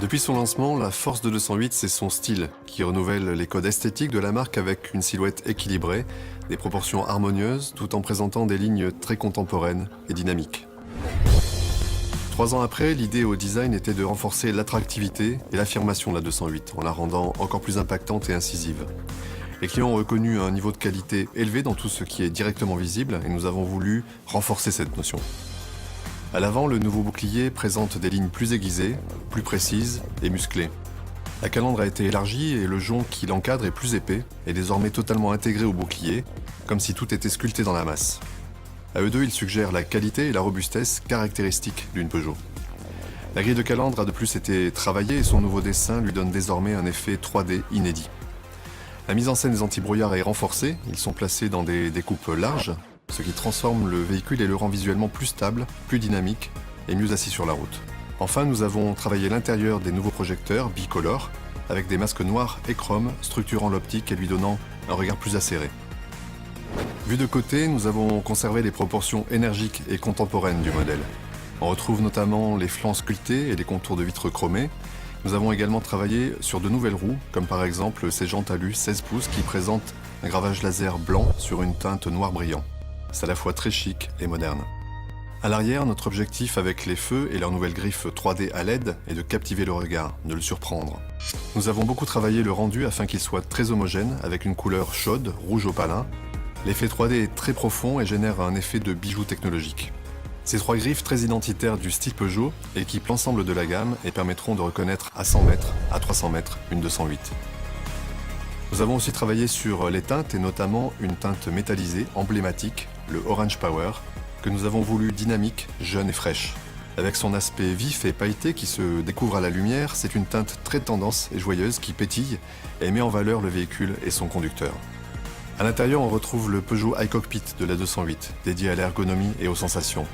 Depuis son lancement, la force de 208, c'est son style, qui renouvelle les codes esthétiques de la marque avec une silhouette équilibrée, des proportions harmonieuses, tout en présentant des lignes très contemporaines et dynamiques. 3 ans après, l'idée au design était de renforcer l'attractivité et l'affirmation de la 208, en la rendant encore plus impactante et incisive. Les clients ont reconnu un niveau de qualité élevé dans tout ce qui est directement visible, et nous avons voulu renforcer cette notion. À l'avant, le nouveau bouclier présente des lignes plus aiguisées, plus précises et musclées. La calandre a été élargie et le jonc qui l'encadre est plus épais et désormais totalement intégré au bouclier, comme si tout était sculpté dans la masse. À eux deux, ils suggèrent la qualité et la robustesse caractéristiques d'une Peugeot. La grille de calandre a de plus été travaillée et son nouveau dessin lui donne désormais un effet 3D inédit. La mise en scène des antibrouillards est renforcée, ils sont placés dans des découpes larges, ce qui transforme le véhicule et le rend visuellement plus stable, plus dynamique et mieux assis sur la route. Enfin, nous avons travaillé l'intérieur des nouveaux projecteurs bicolores, avec des masques noirs et chrome structurant l'optique et lui donnant un regard plus acéré. Vu de côté, nous avons conservé les proportions énergiques et contemporaines du modèle. On retrouve notamment les flancs sculptés et les contours de vitres chromées. Nous avons également travaillé sur de nouvelles roues, comme par exemple ces jantes alu 16 pouces qui présentent un gravage laser blanc sur une teinte noir brillant. C'est à la fois très chic et moderne. À l'arrière, notre objectif avec les feux et leur nouvelle griffe 3D à LED est de captiver le regard, de le surprendre. Nous avons beaucoup travaillé le rendu afin qu'il soit très homogène, avec une couleur chaude, rouge opalin. L'effet 3D est très profond et génère un effet de bijou technologique. Ces 3 griffes très identitaires du style Peugeot équipent l'ensemble de la gamme et permettront de reconnaître à 100 mètres, à 300 mètres, une 208. Nous avons aussi travaillé sur les teintes et notamment une teinte métallisée emblématique, le Orange Power, que nous avons voulu dynamique, jeune et fraîche. Avec son aspect vif et pailleté qui se découvre à la lumière, c'est une teinte très tendance et joyeuse qui pétille et met en valeur le véhicule et son conducteur. À l'intérieur, on retrouve le Peugeot iCockpit de la 208, dédié à l'ergonomie et aux sensations.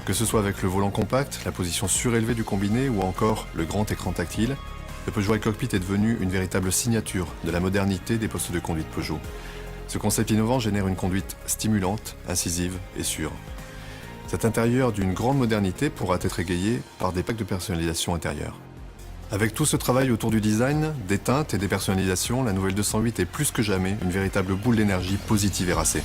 Que ce soit avec le volant compact, la position surélevée du combiné ou encore le grand écran tactile, le Peugeot iCockpit est devenu une véritable signature de la modernité des postes de conduite Peugeot. Ce concept innovant génère une conduite stimulante, incisive et sûre. Cet intérieur d'une grande modernité pourra être égayé par des packs de personnalisation intérieure. Avec tout ce travail autour du design, des teintes et des personnalisations, la nouvelle 208 est plus que jamais une véritable boule d'énergie positive et racée.